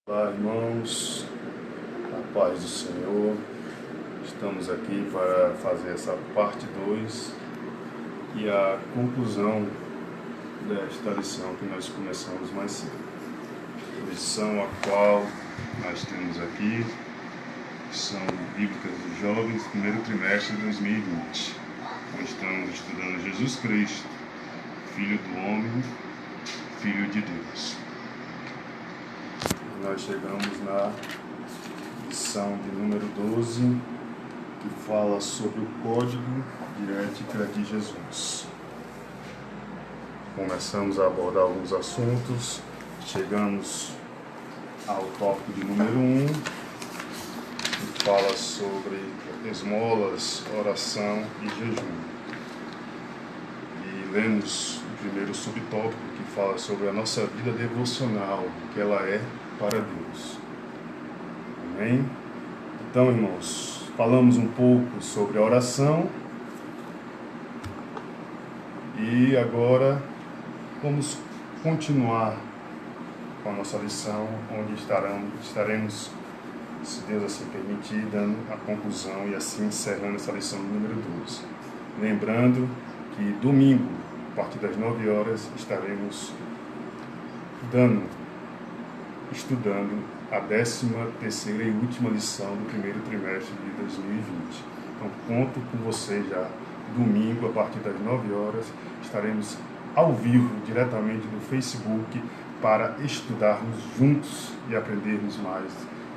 Olá, irmãos, a paz do Senhor. Estamos aqui para fazer essa parte 2 e a conclusão desta lição que nós começamos mais cedo. Lição a qual nós temos aqui, lição bíblica dos jovens, primeiro trimestre de 2020. Nós estamos estudando Jesus Cristo, Filho do Homem, Filho de Deus. Nós chegamos na lição de número 12, que fala sobre o código de ética de Jesus. Começamos a abordar alguns assuntos, chegamos ao tópico de número 1, que fala sobre esmolas, oração e jejum. E lemos o primeiro subtópico, que fala sobre a nossa vida devocional, que ela é para Deus. Amém? Então, irmãos, falamos um pouco sobre a oração e agora vamos continuar com a nossa lição, onde estaremos, se Deus assim permitir, dando a conclusão e assim encerrando essa lição número 12. Lembrando que domingo, a partir das 9 horas, estaremos estudando a 13ª e última lição do primeiro trimestre de 2020. Então, conto com você já. Domingo, a partir das 9 horas, estaremos ao vivo, diretamente do Facebook, para estudarmos juntos e aprendermos mais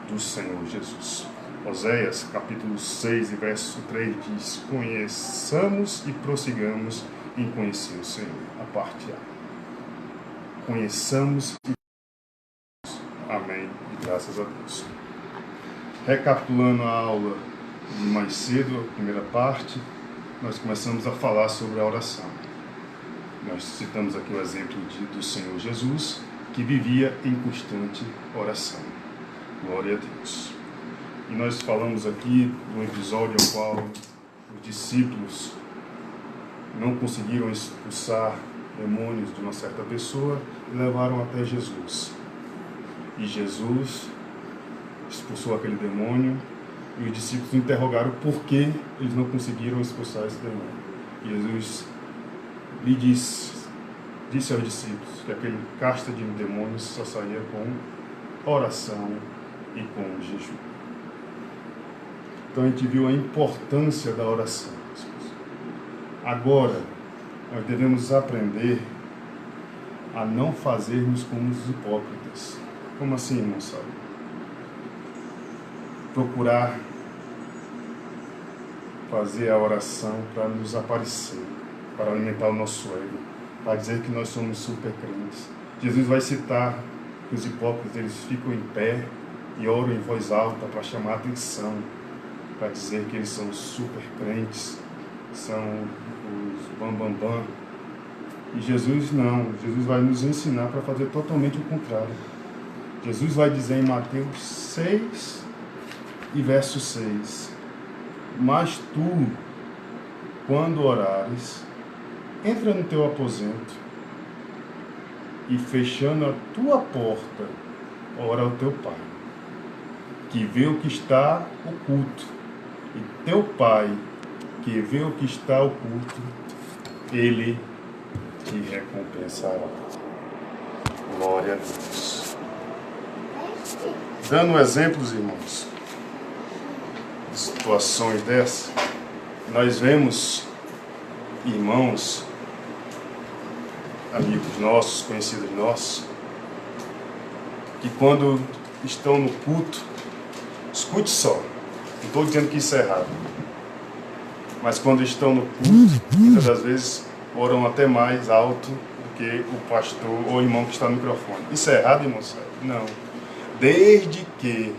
do Senhor Jesus. Oséias, capítulo 6, verso 3, diz: conheçamos e prossigamos em conhecer o Senhor. A parte A. Conheçamos e amém, e graças a Deus. Recapitulando a aula de mais cedo, a primeira parte, nós começamos a falar sobre a oração. Nós citamos aqui o exemplo do Senhor Jesus, que vivia em constante oração. Glória a Deus. E nós falamos aqui de um episódio ao qual os discípulos não conseguiram expulsar demônios de uma certa pessoa e levaram até Jesus. E Jesus expulsou aquele demônio e os discípulos interrogaram por que eles não conseguiram expulsar esse demônio. E Jesus lhe disse aos discípulos que aquele casta de demônios só saía com oração e com jejum. Então a gente viu a importância da oração. Agora, nós devemos aprender a não fazermos como os hipócritas. Como assim, irmão Saulo? Procurar fazer a oração para nos aparecer, para alimentar o nosso ego, para dizer que nós somos super crentes. Jesus vai citar que os hipócritas, eles ficam em pé e oram em voz alta para chamar a atenção, para dizer que eles são super crentes, são os bambambam. E Jesus não, Jesus vai nos ensinar para fazer totalmente o contrário. Jesus vai dizer em Mateus 6 e verso 6: mas tu, quando orares, entra no teu aposento e, fechando a tua porta, ora ao teu Pai, que vê o que está oculto, e teu Pai, que vê o que está oculto, Ele te recompensará. Glória a Deus. Dando exemplos, irmãos, de situações dessas, nós vemos irmãos, amigos nossos, conhecidos nossos, que quando estão no culto, escute só, não estou dizendo que isso é errado, mas quando estão no culto, muitas das vezes oram até mais alto do que o pastor ou o irmão que está no microfone. Isso é errado, irmão? Não. Desde que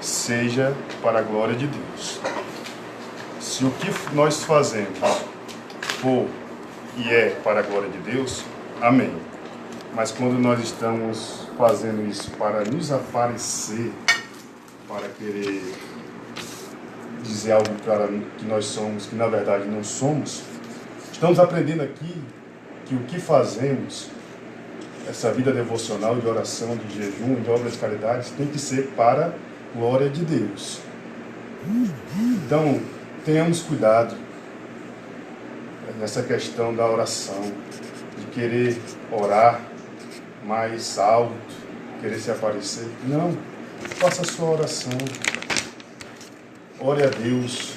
seja para a glória de Deus. Se o que nós fazemos for e é para a glória de Deus, amém. Mas quando nós estamos fazendo isso para nos aparecer, para querer dizer algo para que nós somos, que na verdade não somos, estamos aprendendo aqui que o que fazemos essa vida devocional, de oração, de jejum, de obras de caridade, tem que ser para a glória de Deus. Então, tenhamos cuidado nessa questão da oração, de querer orar mais alto, querer se aparecer. Não, faça a sua oração. Ore a Deus.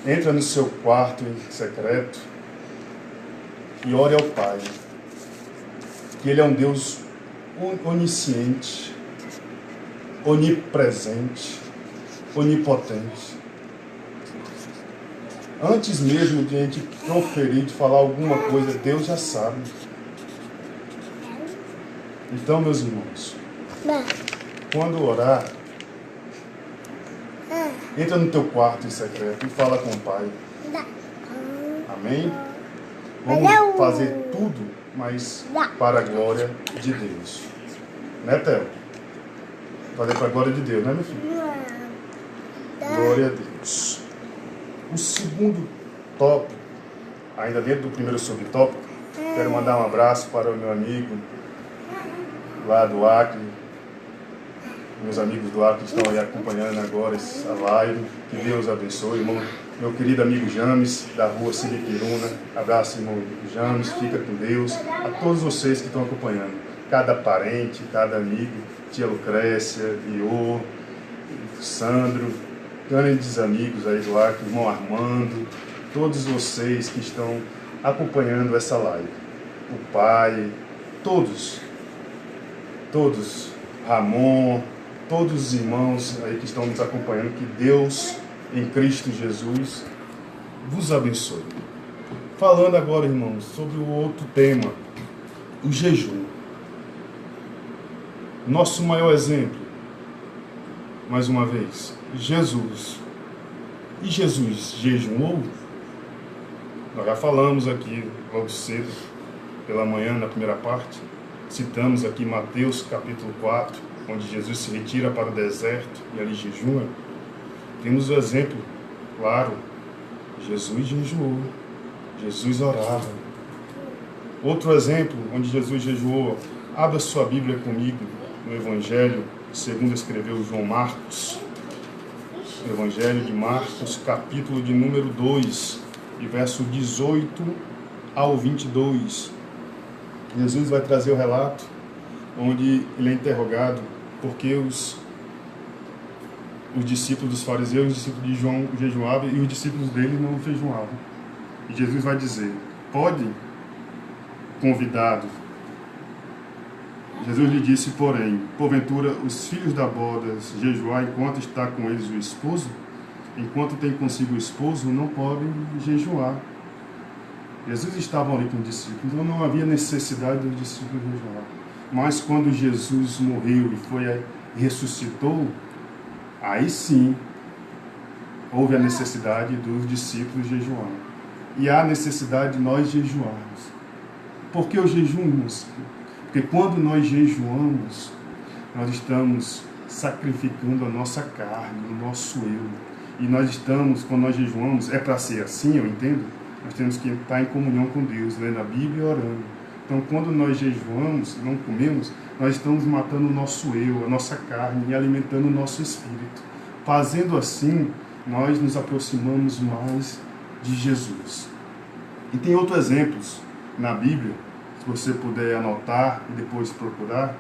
Entra no seu quarto em secreto e ore ao Pai. Que Ele é um Deus onisciente, onipresente, onipotente. Antes mesmo de a gente proferir, de falar alguma coisa, Deus já sabe. Então, meus irmãos, quando orar, entra no teu quarto em secreto e fala com o Pai. Amém? Vamos fazer tudo, mas para a glória de Deus. Né, Theo? Fazer para a glória de Deus, né, meu filho? Glória a Deus. O segundo tópico, ainda dentro do primeiro subtópico, quero mandar um abraço para o meu amigo lá do Acre, meus amigos do Acre que estão aí acompanhando agora essa live. Que Deus abençoe, irmão. Meu querido amigo James, da rua Sibipiruna. Abraço, irmão James, fica com Deus. A todos vocês que estão acompanhando, cada parente, cada amigo, tia Lucrécia, Iô, Sandro, grandes amigos aí do Acre, irmão Armando, todos vocês que estão acompanhando essa live. O pai, todos, Ramon, todos os irmãos aí que estão nos acompanhando, que Deus em Cristo Jesus vos abençoe. Falando agora, irmãos, sobre o outro tema, o jejum. Nosso maior exemplo, mais uma vez, Jesus. E Jesus jejuou? Nós já falamos aqui logo cedo, pela manhã, na primeira parte. Citamos aqui Mateus capítulo 4, onde Jesus se retira para o deserto e ali jejua. Temos o exemplo, claro, Jesus jejuou, Jesus orava. Outro exemplo, onde Jesus jejuou, abra sua Bíblia comigo no Evangelho, segundo escreveu João Marcos. O Evangelho de Marcos, capítulo de número 2, e verso 18 ao 22. Jesus vai trazer o relato onde ele é interrogado porque os discípulos dos fariseus, os discípulos de João jejuavam e os discípulos dele não jejuavam. E Jesus vai dizer, pode convidado. Jesus lhe disse, porém, porventura os filhos da boda jejuar enquanto está com eles o esposo? Enquanto tem consigo o esposo, não podem jejuar. Jesus estava ali com os discípulos, então não havia necessidade dos discípulos jejuar. Mas quando Jesus morreu e ressuscitou, aí sim houve a necessidade dos discípulos jejuarem. E há necessidade de nós jejuarmos. Por que o jejum, irmãos? Porque quando nós jejuamos, nós estamos sacrificando a nossa carne, o nosso eu. E nós estamos, quando nós jejuamos, é para ser assim, eu entendo, nós temos que estar em comunhão com Deus, lendo a Bíblia e orando. Então, quando nós jejuamos, não comemos, nós estamos matando o nosso eu, a nossa carne e alimentando o nosso espírito. Fazendo assim, nós nos aproximamos mais de Jesus. E tem outros exemplos na Bíblia, se você puder anotar e depois procurar,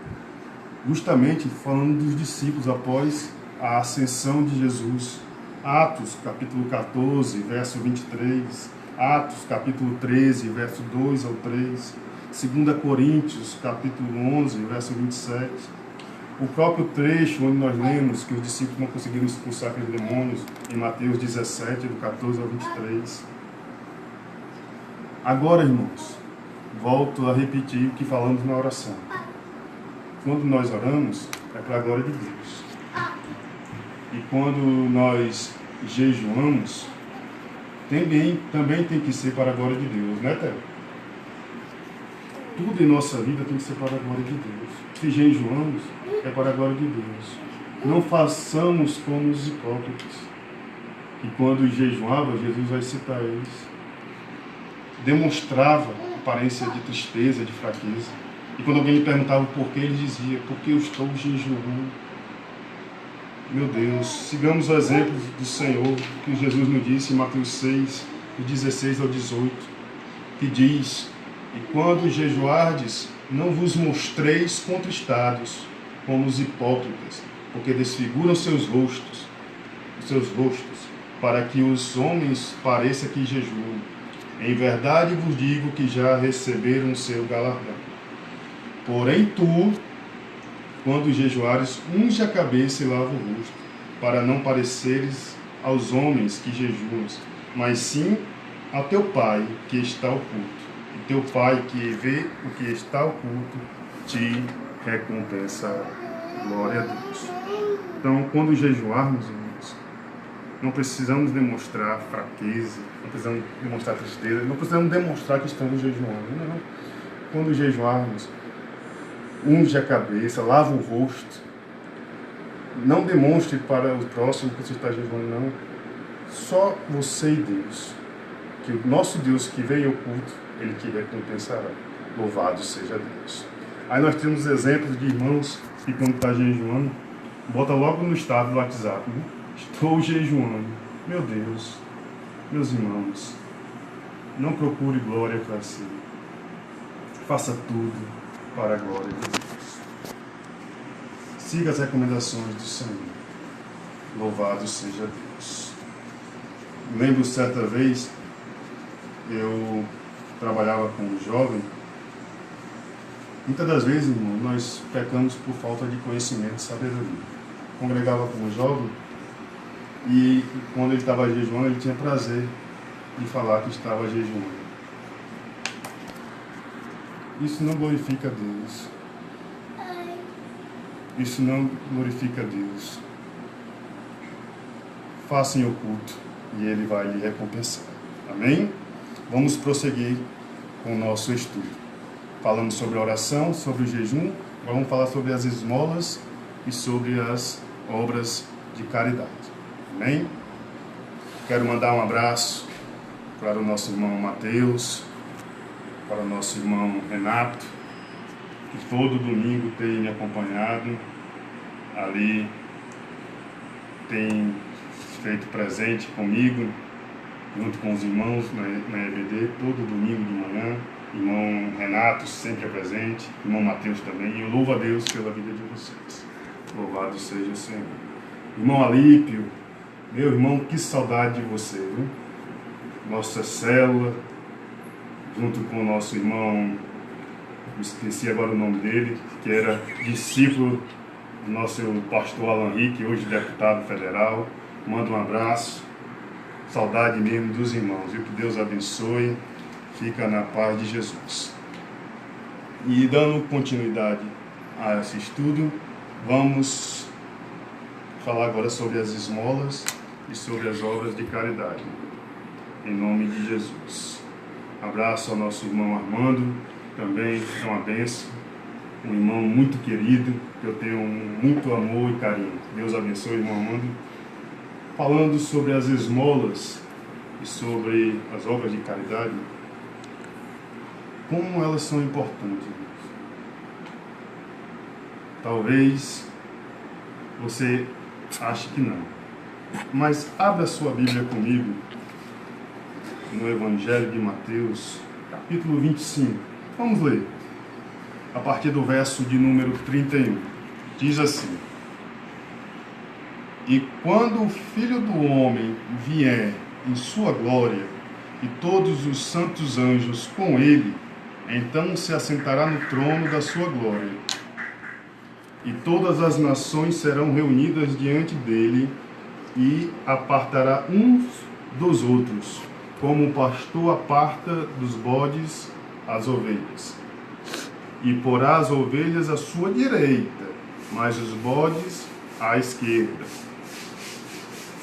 justamente falando dos discípulos após a ascensão de Jesus. Atos, capítulo 14, verso 23, Atos, capítulo 13, verso 2 ao 3, 2 Coríntios, capítulo 11, verso 27, o próprio trecho onde nós lemos que os discípulos não conseguiram expulsar aqueles demônios, em Mateus 17, do 14 ao 23. Agora, irmãos, volto a repetir o que falamos na oração. Quando nós oramos, é para a glória de Deus. E quando nós jejuamos, também tem que ser para a glória de Deus, né, Theo? Tudo em nossa vida tem que ser para a glória de Deus. Se jejuamos, é para a glória de Deus. Não façamos como os hipócritas, que quando jejuava, Jesus vai citar eles, demonstrava aparência de tristeza, de fraqueza. E quando alguém lhe perguntava o porquê, ele dizia: porque eu estou jejuando. Meu Deus, sigamos o exemplo do Senhor, que Jesus nos disse em Mateus 6, do 16 ao 18, que diz: e quando jejuardes, não vos mostreis contristados, como os hipócritas, porque desfiguram os seus rostos, para que os homens pareça que jejuam. Em verdade vos digo que já receberam o seu galardão. Porém tu, quando jejuares, unge a cabeça e lava o rosto, para não pareceres aos homens que jejuam, mas sim ao teu Pai que está oculto. E teu Pai que vê o que está oculto te recompensará. Glória a Deus. Então, quando jejuarmos, irmãos, não precisamos demonstrar fraqueza, não precisamos demonstrar tristeza, não precisamos demonstrar que estamos jejuando. Não. Quando jejuarmos, unge a cabeça, lava o rosto. Não demonstre para o próximo que você está jejuando, não. Só você e Deus. Que o nosso Deus que veio oculto, Ele te recompensará. Louvado seja Deus. Aí nós temos exemplos de irmãos que quando está jejuando, bota logo no estado do WhatsApp, né? Estou jejuando. Meu Deus, meus irmãos, não procure glória para si. Faça tudo para a glória de Deus. Siga as recomendações do Senhor. Louvado seja Deus. Lembro certa vez, eu trabalhava com um jovem. Muitas das vezes, irmão, nós pecamos por falta de conhecimento e sabedoria. Congregava com um jovem e quando ele estava jejuando, ele tinha prazer de falar que estava jejuando. Isso não glorifica a Deus. Isso não glorifica a Deus. Faça em oculto e Ele vai lhe recompensar. Amém? Vamos prosseguir com o nosso estudo. Falamos sobre a oração, sobre o jejum, vamos falar sobre as esmolas e sobre as obras de caridade. Amém? Quero mandar um abraço para o nosso irmão Mateus, para o nosso irmão Renato, que todo domingo tem me acompanhado ali, tem feito presente comigo, junto com os irmãos na EBD, todo domingo de manhã. Irmão Renato sempre é presente, irmão Mateus também, e eu louvo a Deus pela vida de vocês. Louvado seja o Senhor. Irmão Alípio, meu irmão, que saudade de você, viu? Nossa célula, junto com o nosso irmão, esqueci agora o nome dele, que era discípulo do nosso pastor Alan Rick, hoje deputado federal. Manda um abraço, saudade mesmo dos irmãos, viu? Que Deus abençoe. Fica na paz de Jesus. E dando continuidade a esse estudo, vamos falar agora sobre as esmolas e sobre as obras de caridade. Em nome de Jesus. Abraço ao nosso irmão Armando, também é uma bênção. Um irmão muito querido, que eu tenho muito amor e carinho. Deus abençoe, irmão Armando. Falando sobre as esmolas e sobre as obras de caridade, como elas são importantes. Talvez você ache que não, mas abra sua Bíblia comigo no Evangelho de Mateus, capítulo 25. Vamos ler a partir do verso de número 31. Diz assim: e quando o Filho do Homem vier em sua glória e todos os santos anjos com ele, então se assentará no trono da sua glória, e todas as nações serão reunidas diante dele, e apartará uns dos outros, como o pastor aparta dos bodes as ovelhas. E porá as ovelhas à sua direita, mas os bodes à esquerda.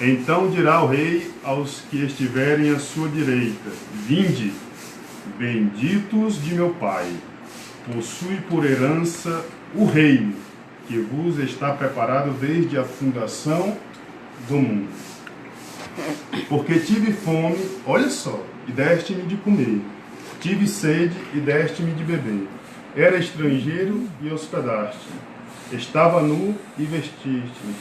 Então dirá o rei aos que estiverem à sua direita: vinde, benditos de meu Pai, possui por herança o reino que vos está preparado desde a fundação do mundo. Porque tive fome, olha só, e deste-me de comer, Tive sede e deste-me de beber. Era estrangeiro e hospedaste. Estava nu e vestiste.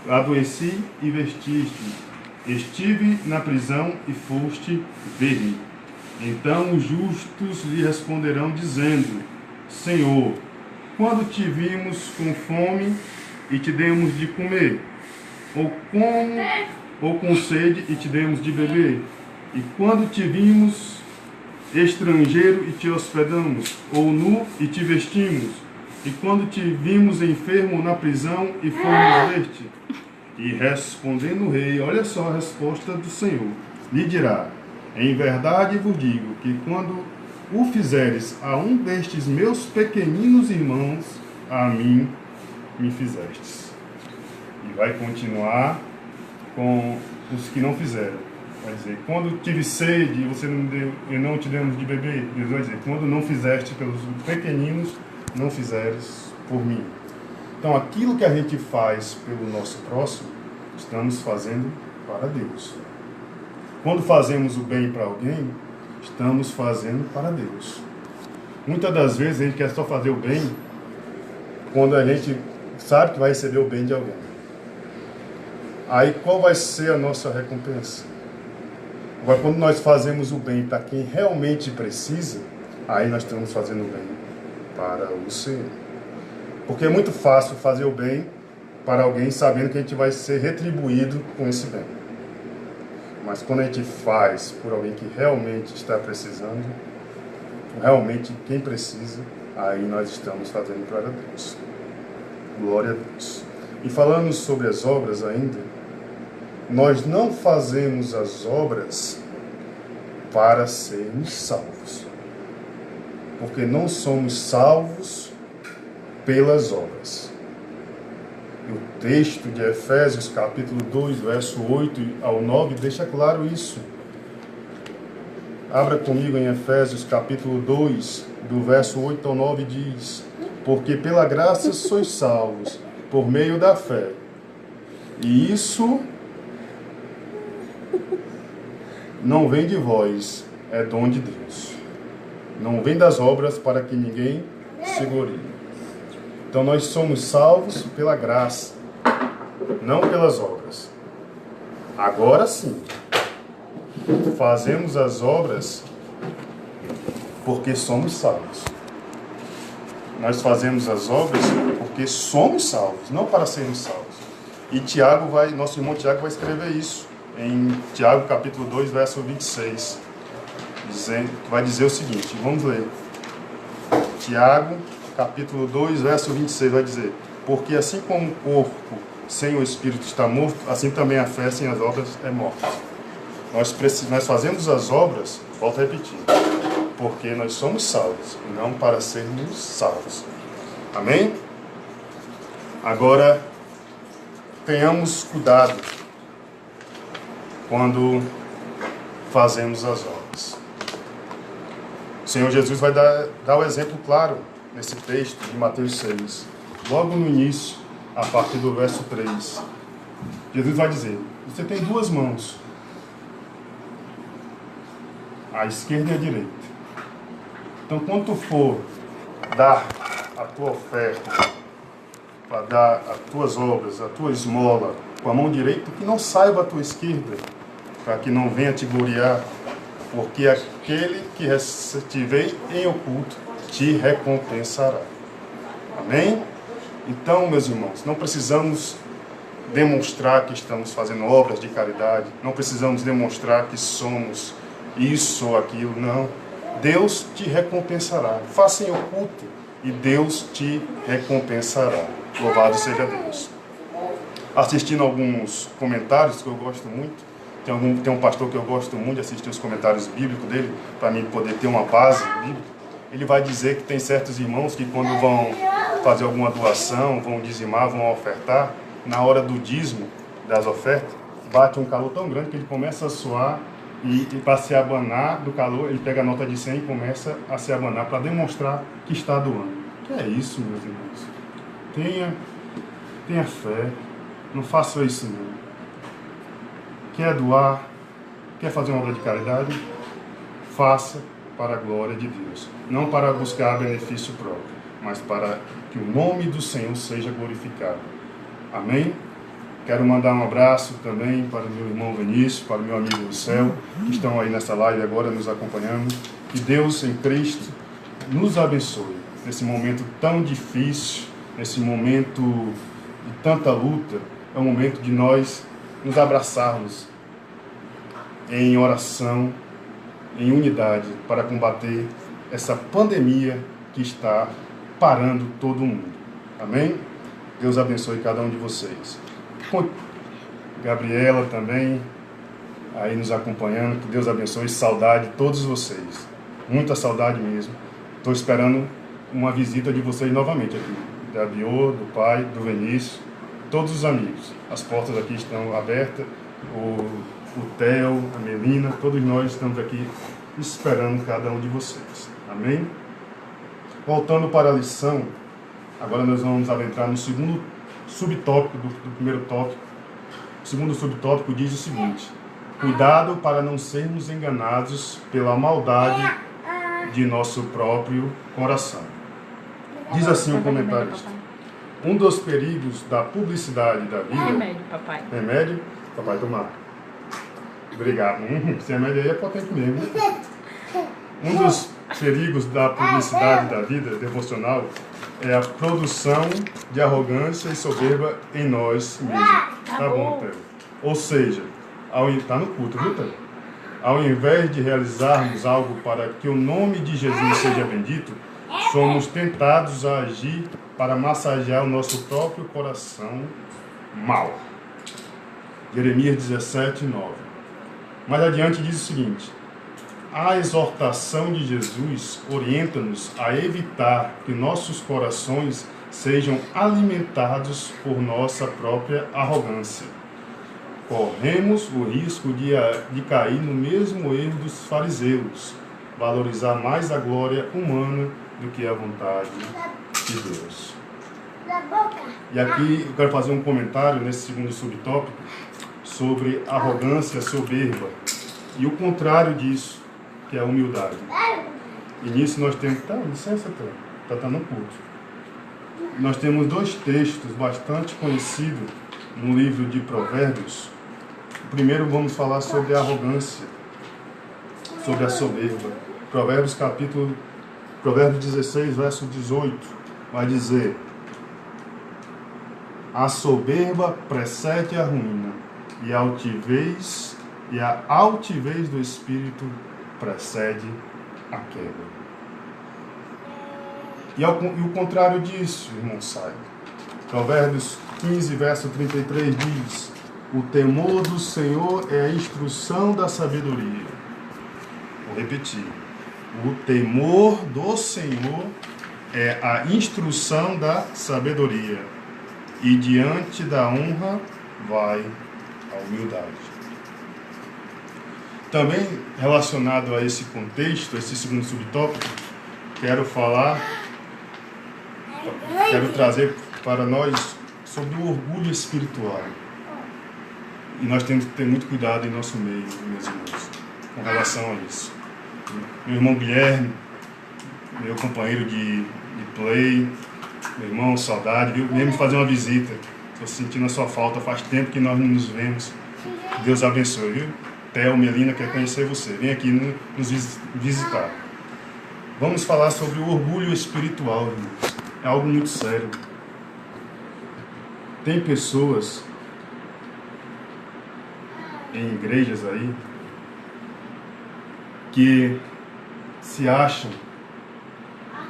Adoeci e vestiste. Estive na prisão e foste ver-me. Então os justos lhe responderão, dizendo: Senhor, quando te vimos com fome e te demos de comer? Ou com sede e te demos de beber? E quando te vimos estrangeiro e te hospedamos? Ou nu e te vestimos? E quando te vimos enfermo na prisão e fomos ver-te? E respondendo o rei, olha só a resposta do Senhor, lhe dirá: em verdade vos digo que quando o fizeres a um destes meus pequeninos irmãos, a mim me fizestes. E vai continuar com os que não fizeram. Vai dizer, quando tive sede e você não deu, e não te demos de beber, Deus vai dizer, quando não fizeste pelos pequeninos, não fizeres por mim. Então, aquilo que a gente faz pelo nosso próximo, estamos fazendo para Deus. Quando fazemos o bem para alguém, estamos fazendo para Deus. Muitas das vezes a gente quer só fazer o bem quando a gente sabe que vai receber o bem de alguém. Aí qual vai ser a nossa recompensa? Agora, quando nós fazemos o bem para quem realmente precisa, aí nós estamos fazendo o bem para o Senhor. Porque é muito fácil fazer o bem para alguém sabendo que a gente vai ser retribuído com esse bem. Mas quando a gente faz por alguém que realmente está precisando, realmente quem precisa, aí nós estamos fazendo para Deus. Glória a Deus. E falando sobre as obras ainda, nós não fazemos as obras para sermos salvos. Porque não somos salvos pelas obras. E o texto de Efésios, capítulo 2, verso 8 ao 9, deixa claro isso. Abra comigo em Efésios, capítulo 2, do verso 8 ao 9, diz: porque pela graça sois salvos, por meio da fé. E isso não vem de vós, é dom de Deus. Não vem das obras para que ninguém se glorie. Então nós somos salvos pela graça, não pelas obras. Agora sim, fazemos as obras porque somos salvos. Nós fazemos as obras porque somos salvos, não para sermos salvos. E nosso irmão Tiago vai escrever isso em Tiago capítulo 2, verso 26. Vai dizer o seguinte, vamos ler. Tiago capítulo 2, verso 26 vai dizer: porque assim como o corpo sem o espírito está morto, assim também a fé sem as obras é morta. Nós fazemos as obras, volto a repetir, porque nós somos salvos, e não para sermos salvos. Amém? Agora, tenhamos cuidado quando fazemos as obras. O Senhor Jesus vai dar o exemplo claro nesse texto de Mateus 6. Logo no início, a partir do verso 3. Jesus vai dizer: você tem duas mãos, a esquerda e a direita. Então, quando tu for dar a tua oferta, para dar as tuas obras, a tua esmola com a mão direita, que não saiba a tua esquerda, para que não venha te gloriar, porque aquele que estiver em oculto te recompensará. Amém? Então, meus irmãos, não precisamos demonstrar que estamos fazendo obras de caridade, não precisamos demonstrar que somos isso ou aquilo, não. Deus te recompensará. Faça em oculto e Deus te recompensará. Louvado seja Deus. Assistindo alguns comentários que eu gosto muito, tem um pastor que eu gosto muito de assistir os comentários bíblicos dele, para mim poder ter uma base bíblica. Ele vai dizer que tem certos irmãos que quando vão fazer alguma doação, vão dizimar, vão ofertar, na hora do dízimo das ofertas, bate um calor tão grande que ele começa a suar e para se abanar do calor, ele pega a nota de 100 e começa a se abanar para demonstrar que está doando. Que é isso, meus irmãos? Tenha fé, não faça isso não. Quer doar, quer fazer uma obra de caridade? Faça, para a glória de Deus. Não para buscar benefício próprio, mas para que o nome do Senhor seja glorificado. Amém? Quero mandar um abraço também para o meu irmão Vinícius, para o meu amigo do céu, que estão aí nessa live agora nos acompanhando. Que Deus em Cristo nos abençoe nesse momento tão difícil, nesse momento de tanta luta. É o momento de nós nos abraçarmos em oração, em unidade, para combater essa pandemia que está parando todo mundo. Amém? Deus abençoe cada um de vocês. Gabriela também, aí nos acompanhando, que Deus abençoe, saudade de todos vocês. Muita saudade mesmo. Estou esperando uma visita de vocês novamente aqui. Da Biô, do pai, do Vinícius, todos os amigos. As portas aqui estão abertas. O Theo, a Melina, todos nós estamos aqui esperando cada um de vocês. Amém? Voltando para a lição, agora nós vamos adentrar no segundo subtópico do primeiro tópico. O segundo subtópico diz o seguinte: cuidado para não sermos enganados pela maldade de nosso próprio coração. Diz assim o comentarista: um dos perigos da publicidade da vida... Remédio, papai. Remédio? Papai, tomar. Obrigado. Esse remédio aí é potente mesmo. Um dos perigos da publicidade da vida devocional é a produção de arrogância e soberba em nós mesmos. Tá bom, Theo. Ou seja, tá no culto, viu, Theo? Ao invés de realizarmos algo para que o nome de Jesus seja bendito, somos tentados a agir para massagear o nosso próprio coração mal. Jeremias 17, 9. Mais adiante diz o seguinte: a exortação de Jesus orienta-nos a evitar que nossos corações sejam alimentados por nossa própria arrogância. Corremos o risco de cair no mesmo erro dos fariseus, valorizar mais a glória humana do que a vontade de Deus. E aqui eu quero fazer um comentário nesse segundo subtópico sobre arrogância, soberba, e o contrário disso, que é a humildade. E nisso nós temos... licença, tá no culto. Nós temos dois textos bastante conhecidos no livro de Provérbios. Primeiro vamos falar sobre a arrogância, sobre a soberba. Provérbios 16, verso 18, vai dizer: a soberba precede a ruína, e a altivez do espírito precede a queda. E o contrário disso, irmão Sai. Provérbios 15, verso 33 diz: o temor do Senhor é a instrução da sabedoria. Vou repetir. O temor do Senhor é a instrução da sabedoria, e diante da honra vai a humildade. Também relacionado a esse contexto, esse segundo subtópico, quero trazer para nós sobre o orgulho espiritual. E nós temos que ter muito cuidado em nosso meio, meus irmãos, com relação a isso. Meu irmão Guilherme, meu companheiro de play, meu irmão, saudade, viu? Vem me fazer uma visita. Estou sentindo a sua falta, faz tempo que nós não nos vemos. Deus abençoe, viu? Theo, Melina, quer conhecer você. Vem aqui nos visitar. Vamos falar sobre o orgulho espiritual, irmãos. É algo muito sério. Tem pessoas em igrejas aí que se acham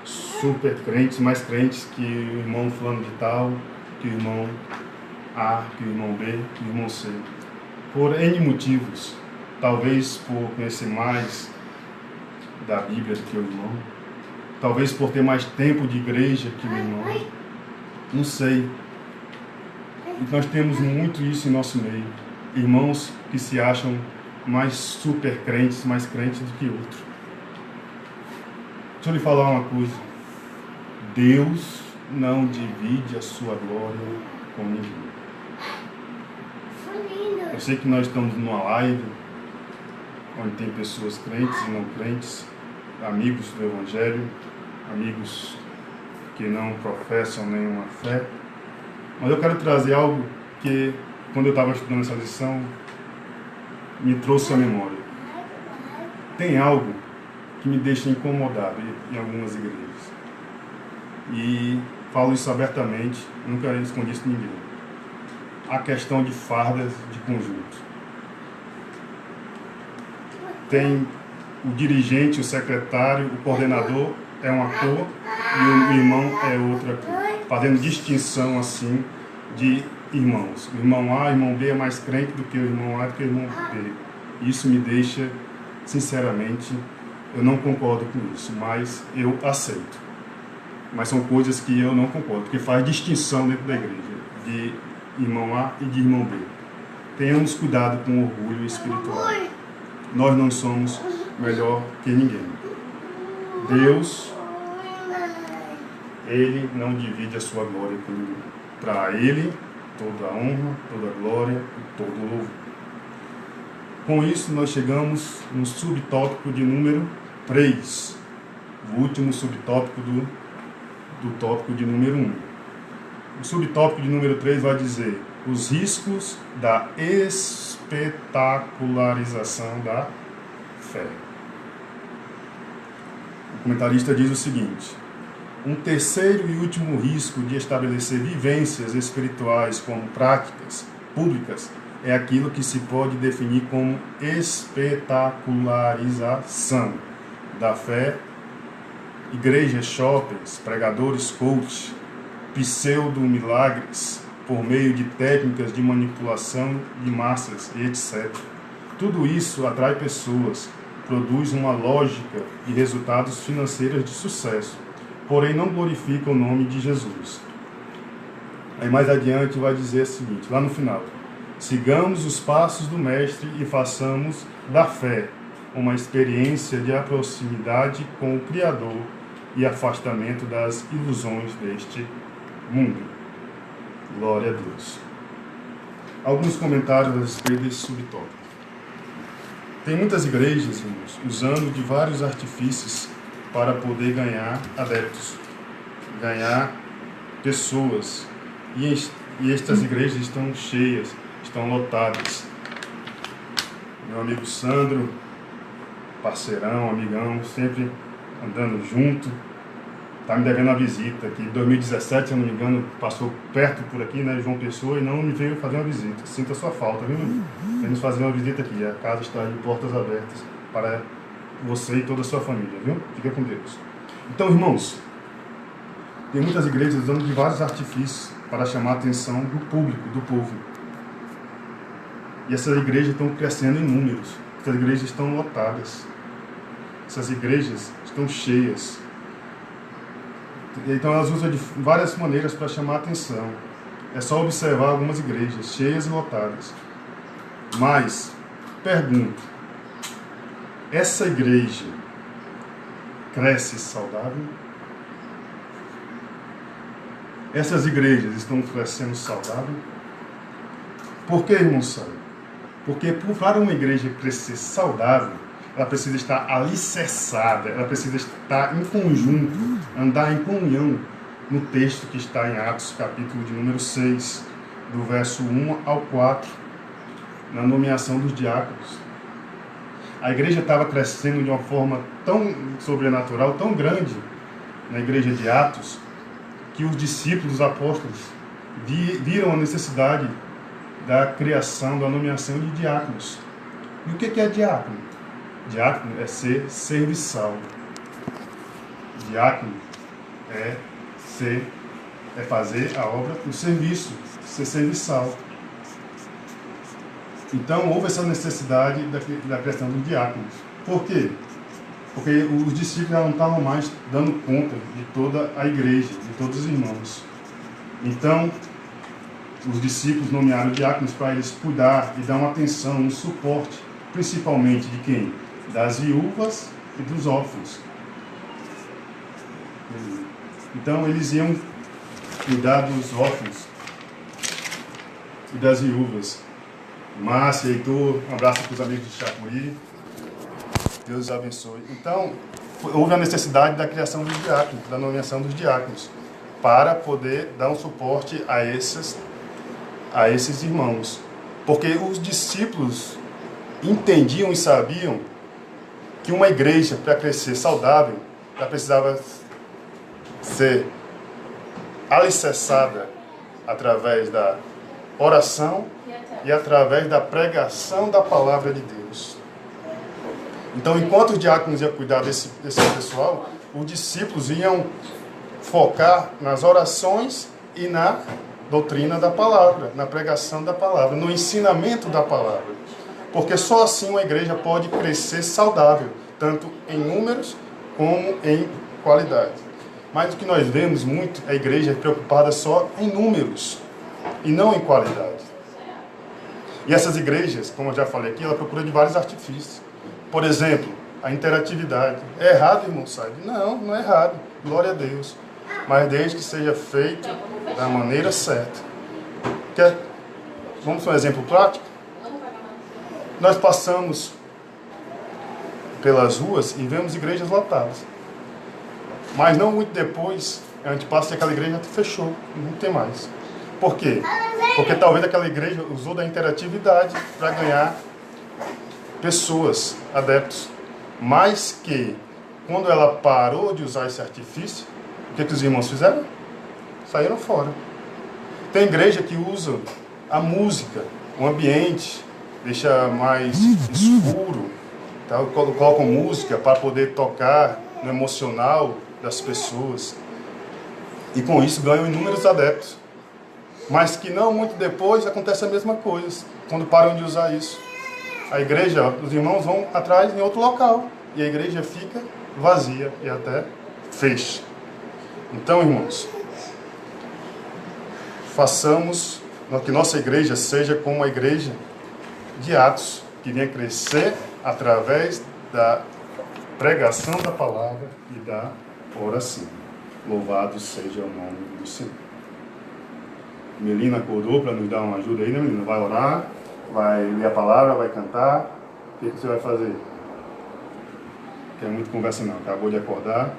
super crentes, mais crentes que o irmão fulano de tal, que o irmão A, que o irmão B, que o irmão C. Por N motivos. Talvez por conhecer mais da Bíblia do que o irmão. Talvez por ter mais tempo de igreja que o irmão. Não sei. E nós temos muito isso em nosso meio. Irmãos que se acham mais super crentes, mais crentes do que outros. Deixa eu lhe falar uma coisa. Deus não divide a sua glória com ninguém. Eu sei que nós estamos numa live onde tem pessoas crentes e não crentes, amigos do Evangelho, amigos que não professam nenhuma fé. Mas eu quero trazer algo que, quando eu estava estudando essa lição, me trouxe à memória. Tem algo que me deixa incomodado em algumas igrejas. E falo isso abertamente, nunca escondi isso de ninguém. A questão de fardas de conjunto. Tem o dirigente, o secretário, o coordenador é uma cor e o irmão é outra cor, fazendo distinção assim de irmãos. O irmão A, o irmão B é mais crente do que o irmão A, do que o irmão B. Isso me deixa, sinceramente, eu não concordo com isso, mas eu aceito. Mas são coisas que eu não concordo, porque faz distinção dentro da igreja de irmão A e de irmão B. Tenhamos cuidado com o orgulho espiritual. Nós não somos melhor que ninguém. Deus, Ele não divide a sua glória com ninguém. Para Ele, toda a honra, toda a glória e todo o louvor. Com isso, nós chegamos no subtópico de número 3. O último subtópico do tópico de número 1. O subtópico de número 3 vai dizer os riscos da espetacularização da fé. O comentarista diz o seguinte: um terceiro e último risco de estabelecer vivências espirituais como práticas públicas é aquilo que se pode definir como espetacularização da fé. Igrejas, shoppings, pregadores, coach, pseudo-milagres por meio de técnicas de manipulação de massas e etc. Tudo isso atrai pessoas, produz uma lógica de resultados financeiros de sucesso, porém não glorifica o nome de Jesus. Aí mais adiante vai dizer o seguinte, lá no final: sigamos os passos do Mestre e façamos da fé uma experiência de proximidade com o Criador e afastamento das ilusões deste mundo. Glória a Deus. Alguns comentários a respeito desse subtópico. Tem muitas igrejas, irmãos, usando de vários artifícios para poder ganhar adeptos, ganhar pessoas. E estas igrejas estão cheias, estão lotadas. Meu amigo Sandro, parceirão, amigão, sempre andando junto, está me devendo uma visita, que em 2017, se eu não me engano, passou perto por aqui, né, João Pessoa, e não me veio fazer uma visita. Sinto a sua falta, viu? Vamos fazer uma visita aqui, a casa está de portas abertas para você e toda a sua família, viu? Fica com Deus. Então, irmãos, tem muitas igrejas usando de vários artifícios para chamar a atenção do público, do povo. E essas igrejas estão crescendo em números, essas igrejas estão lotadas, essas igrejas estão cheias. Então elas usam de várias maneiras para chamar a atenção. É só observar algumas igrejas cheias e lotadas. Mas, pergunto, essa igreja cresce saudável? Essas igrejas estão crescendo saudável? Por que, irmão Sérgio? Porque para uma igreja crescer saudável, ela precisa estar alicerçada, ela precisa estar em conjunto, andar em comunhão no texto que está em Atos, capítulo de número 6, do verso 1 ao 4, na nomeação dos diáconos. A igreja estava crescendo de uma forma tão sobrenatural, tão grande, na igreja de Atos, que os discípulos, os apóstolos, viram a necessidade da criação, da nomeação de diáconos. E o que é diácono? Diácono é ser serviçal. Diácono é fazer a obra, o serviço, ser serviçal. Então houve essa necessidade da criação dos diáconos. Por quê? Porque os discípulos não estavam mais dando conta de toda a igreja, de todos os irmãos. Então, os discípulos nomearam diáconos para eles cuidar e dar uma atenção, um suporte, principalmente de quem? Das viúvas e dos órfãos. Então, eles iam cuidar dos órfãos e das viúvas. Márcia, Heitor, um abraço para os amigos de Chapuri. Deus os abençoe. Então, houve a necessidade da criação dos diáconos, da nomeação dos diáconos, para poder dar um suporte a esses irmãos. Porque os discípulos entendiam e sabiam que uma igreja, para crescer saudável, ela precisava ser alicerçada através da oração e através da pregação da palavra de Deus. Então, enquanto os diáconos iam cuidar desse pessoal, os discípulos iam focar nas orações e na doutrina da palavra, na pregação da palavra, no ensinamento da palavra. Porque só assim uma igreja pode crescer saudável, tanto em números como em qualidade. Mas o que nós vemos muito é a igreja preocupada só em números e não em qualidade. E essas igrejas, como eu já falei aqui, ela procura de vários artifícios. Por exemplo, a interatividade. É errado, irmão Said? Não, não é errado. Glória a Deus. Mas desde que seja feito da maneira certa. Vamos para um exemplo prático? Nós passamos pelas ruas e vemos igrejas lotadas. Mas não muito depois, a gente passa e aquela igreja fechou, não tem mais. Por quê? Porque talvez aquela igreja usou da interatividade para ganhar pessoas, adeptos. Mas que, quando ela parou de usar esse artifício, o que os irmãos fizeram? Saíram fora. Tem igreja que usa a música, o ambiente, deixa mais escuro, tá? Colocam música para poder tocar no emocional das pessoas. E com isso ganham inúmeros adeptos. Mas que não muito depois acontece a mesma coisa, quando param de usar isso. A igreja, os irmãos vão atrás em outro local. E a igreja fica vazia e até fecha. Então, irmãos, façamos que nossa igreja seja como uma igreja de Atos, que venha crescer através da pregação da palavra e da oração. Louvado seja o nome do Senhor. Melina acordou para nos dar uma ajuda aí, né, Melina? Vai orar, vai ler a palavra, vai cantar. O que você vai fazer? Quer muito conversa não, acabou de acordar.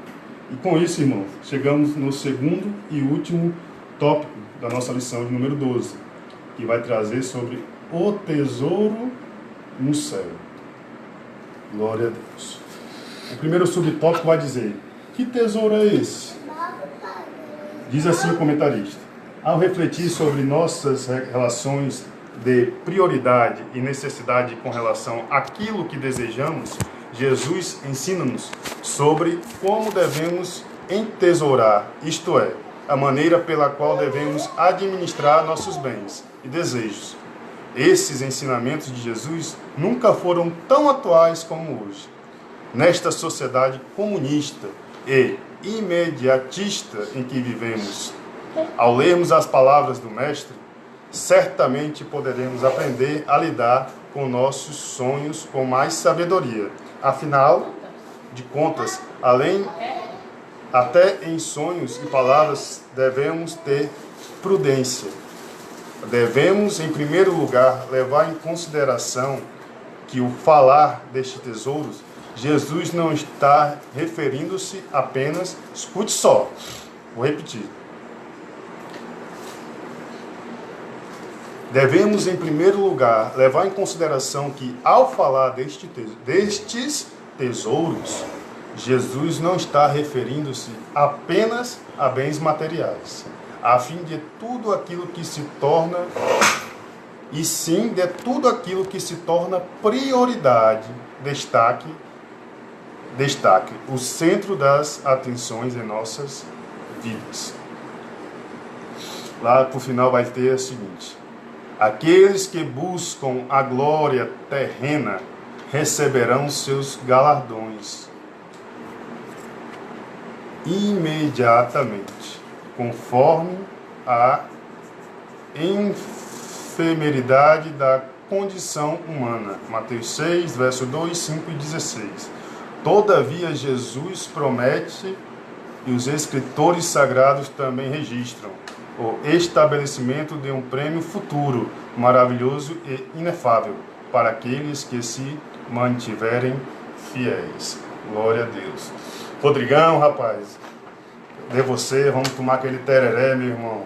E com isso, irmãos, chegamos no segundo e último tópico da nossa lição de número 12, que vai trazer sobre o tesouro no céu. Glória a Deus. O primeiro subtópico vai dizer: que tesouro é esse? Diz assim o comentarista: ao refletir sobre nossas relações de prioridade e necessidade com relação àquilo que desejamos, Jesus ensina-nos sobre como devemos entesourar, isto é, a maneira pela qual devemos administrar nossos bens e desejos. Esses ensinamentos de Jesus nunca foram tão atuais como hoje. Nesta sociedade comunista e imediatista em que vivemos, ao lermos as palavras do Mestre, certamente poderemos aprender a lidar com nossos sonhos com mais sabedoria. Afinal de contas, até em sonhos e palavras devemos ter prudência. Devemos, em primeiro lugar, levar em consideração que o falar destes tesouros, Jesus não está referindo-se apenas, escute só, vou repetir. Devemos, em primeiro lugar, levar em consideração que, ao falar destes tesouros, Jesus não está referindo-se apenas a bens materiais, a fim de tudo aquilo que se torna, e sim de tudo aquilo que se torna prioridade, destaque, o centro das atenções em nossas vidas. Lá por final vai ter o seguinte: aqueles que buscam a glória terrena receberão seus galardões imediatamente, conforme a efemeridade da condição humana. Mateus 6, verso 2, 5 e 16. Todavia, Jesus promete, e os escritores sagrados também registram, o estabelecimento de um prêmio futuro, maravilhoso e inefável, para aqueles que se mantiverem fiéis. Glória a Deus. Rodrigão, rapaz, de você, vamos tomar aquele tereré, meu irmão.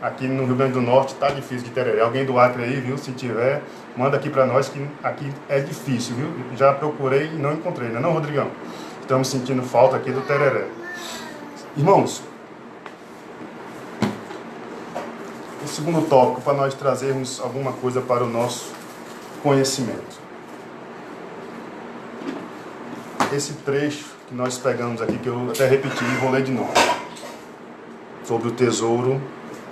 Aqui no Rio Grande do Norte tá difícil de tereré. Alguém do Acre aí, viu? Se tiver, manda aqui para nós, que aqui é difícil, viu? Já procurei e não encontrei, não é não, Rodrigão? Estamos sentindo falta aqui do tereré. Irmãos, o segundo tópico, para nós trazermos alguma coisa para o nosso conhecimento. Esse trecho que nós pegamos aqui, que eu até repeti e vou ler de novo. Sobre o tesouro.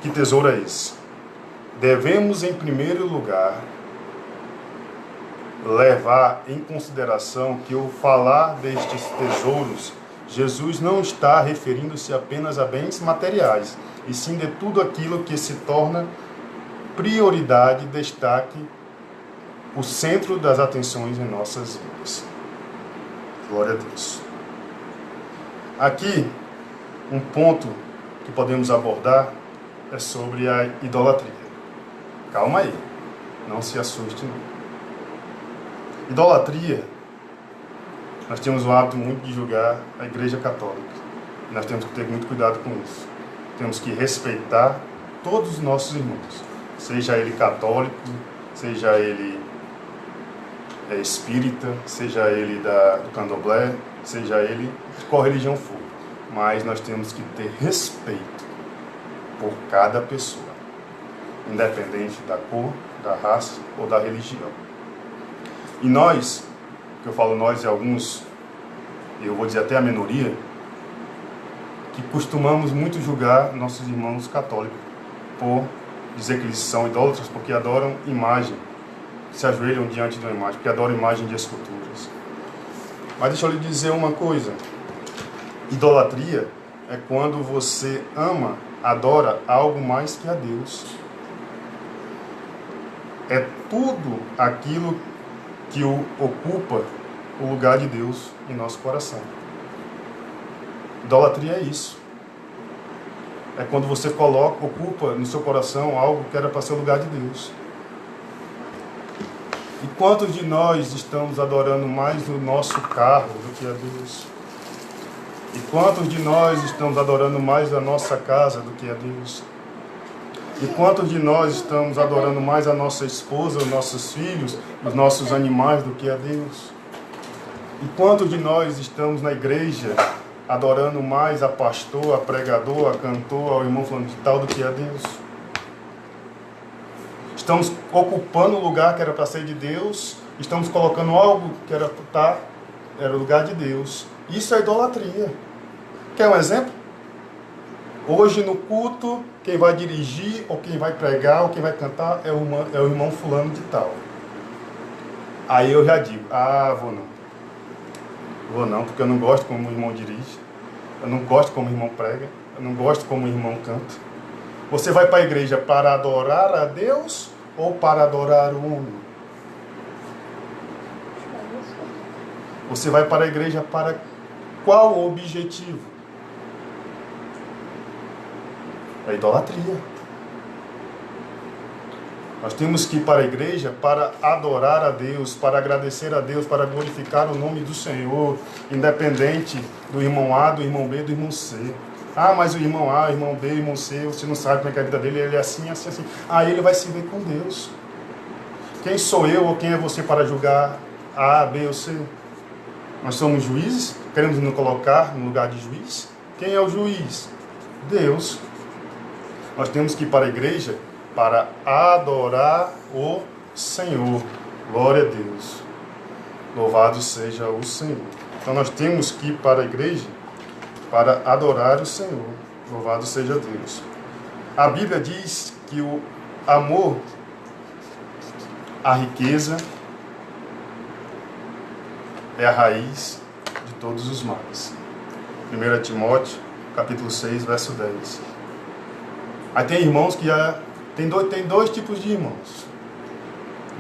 Que tesouro é esse? Devemos, em primeiro lugar, levar em consideração que ao falar destes tesouros, Jesus não está referindo-se apenas a bens materiais, e sim de tudo aquilo que se torna prioridade, destaque, o centro das atenções em nossas vidas. Glória a Deus. Aqui, um ponto que podemos abordar é sobre a idolatria. Calma aí, não se assuste não. Idolatria, nós temos o hábito muito de julgar a Igreja Católica. Nós temos que ter muito cuidado com isso. Temos que respeitar todos os nossos irmãos, seja ele católico, seja ele espírita, seja ele do candomblé, seja ele de qual religião for. Mas nós temos que ter respeito por cada pessoa, independente da cor, da raça ou da religião. E nós, que eu falo nós e alguns, eu vou dizer até a minoria, que costumamos muito julgar nossos irmãos católicos por dizer que eles são idólatras porque adoram imagem, se ajoelham diante de uma imagem, porque adoram imagem de esculturas. Mas deixa eu lhe dizer uma coisa: idolatria é quando você ama, adora algo mais que a Deus. É tudo aquilo que ocupa o lugar de Deus em nosso coração. Idolatria é isso. É quando você ocupa no seu coração algo que era para ser o lugar de Deus. E quantos de nós estamos adorando mais o nosso carro do que a Deus? E quantos de nós estamos adorando mais a nossa casa do que a Deus? E quantos de nós estamos adorando mais a nossa esposa, os nossos filhos, os nossos animais do que a Deus? E quantos de nós estamos na igreja adorando mais a pastor, a pregador, a cantor, ao irmão falando de tal do que a Deus? Estamos ocupando o lugar que era para ser de Deus, estamos colocando algo que era o lugar de Deus. Isso é idolatria. Quer um exemplo? Hoje no culto, quem vai dirigir, ou quem vai pregar, ou quem vai cantar é o irmão fulano de tal. Aí eu já digo, vou não. Vou não, porque eu não gosto como o irmão dirige, eu não gosto como o irmão prega, eu não gosto como o irmão canta. Você vai para a igreja para adorar a Deus ou para adorar o homem? Você vai para a igreja para qual objetivo? É idolatria. Nós temos que ir para a igreja para adorar a Deus, para agradecer a Deus, para glorificar o nome do Senhor, independente do irmão A, do irmão B, do irmão C. Mas o irmão A, o irmão B, o irmão C, você não sabe como é que é a vida dele, ele é assim, assim, assim. Aí ele vai se ver com Deus. Quem sou eu ou quem é você para julgar A, B ou C? Nós somos juízes? Queremos nos colocar no lugar de juiz? Quem é o juiz? Deus. Nós temos que ir para a igreja para adorar o Senhor. Glória a Deus. Louvado seja o Senhor. Então nós temos que ir para a igreja para adorar o Senhor. Louvado seja Deus. A Bíblia diz que o amor, a riqueza, é a raiz de todos os males. 1 Timóteo, capítulo 6, verso 10. Aí tem irmãos que tem dois tipos de irmãos.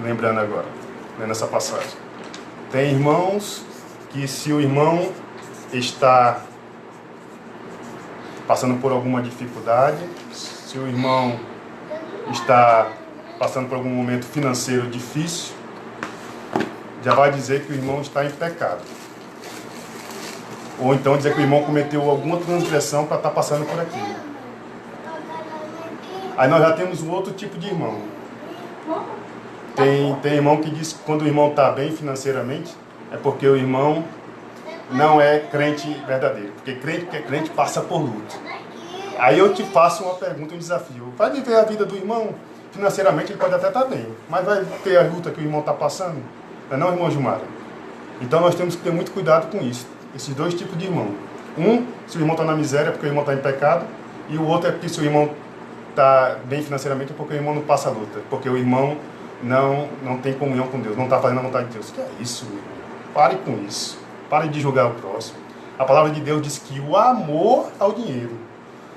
Lembrando agora, lendo essa passagem. Tem irmãos que, se o irmão está passando por alguma dificuldade, se o irmão está passando por algum momento financeiro difícil, já vai dizer que o irmão está em pecado. Ou então dizer que o irmão cometeu alguma transgressão para estar passando por aquilo. Aí nós já temos um outro tipo de irmão. Tem irmão que diz que quando o irmão está bem financeiramente, é porque o irmão não é crente verdadeiro. Porque crente que é crente passa por luta. Aí eu te faço uma pergunta, um desafio. Vai viver a vida do irmão? Financeiramente ele pode até estar bem, mas vai ter a luta que o irmão está passando? Não é não, irmão Gilmar? Então nós temos que ter muito cuidado com isso. Esses dois tipos de irmão. Um, se o irmão está na miséria é porque o irmão está em pecado. E o outro é porque se o irmão está bem financeiramente é porque o irmão não passa a luta. Porque o irmão não tem comunhão com Deus, não está fazendo a vontade de Deus. O que é isso, irmão? Pare com isso. Pare de julgar o próximo. A palavra de Deus diz que o amor ao dinheiro,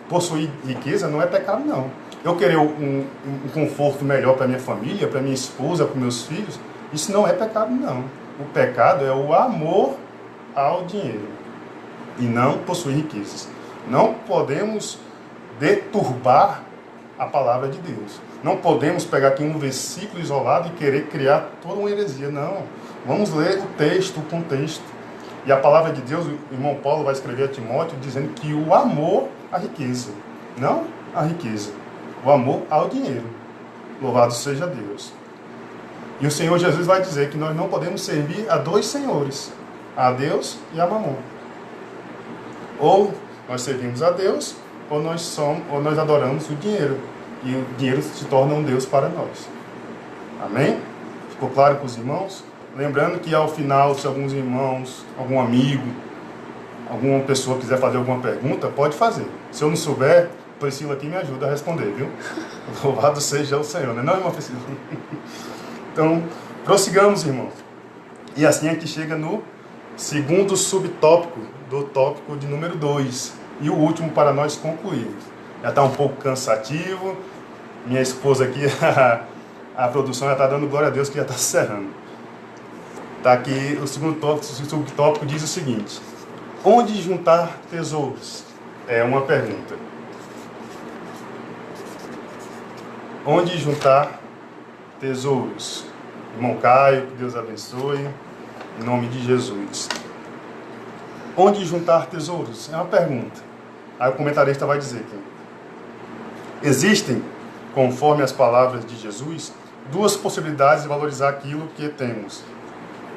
possuir riqueza, não é pecado, não. Eu querer um conforto melhor para minha família, para minha esposa, para meus filhos, isso não é pecado, não. O pecado é o amor ao dinheiro e não possuir riquezas. Não podemos deturbar a palavra de Deus. Não podemos pegar aqui um versículo isolado e querer criar toda uma heresia. Não. Vamos ler o texto, o contexto. E a palavra de Deus, o irmão Paulo vai escrever a Timóteo dizendo que o amor à riqueza, não à riqueza, o amor ao dinheiro. Louvado seja Deus. E o Senhor Jesus vai dizer que nós não podemos servir a dois senhores, a Deus e a Mamon. Ou nós servimos a Deus, ou nós adoramos o dinheiro. E o dinheiro se torna um Deus para nós. Amém? Ficou claro com os irmãos? Lembrando que ao final, se alguns irmãos, algum amigo, alguma pessoa quiser fazer alguma pergunta, pode fazer. Se eu não souber, Priscila aqui me ajuda a responder, viu? Louvado seja o Senhor, não é não, irmã Priscila? Então, prossigamos, irmãos. E assim a gente chega no segundo subtópico do tópico de número 2. E o último para nós concluirmos. Já está um pouco cansativo. Minha esposa aqui, a produção já está dando glória a Deus que já está encerrando. Está aqui o segundo tópico, o subtópico diz o seguinte: onde juntar tesouros? É uma pergunta. Onde juntar tesouros? Irmão Caio, que Deus abençoe, em nome de Jesus. Onde juntar tesouros? É uma pergunta. Aí o comentarista vai dizer que existem, conforme as palavras de Jesus, duas possibilidades de valorizar aquilo que temos,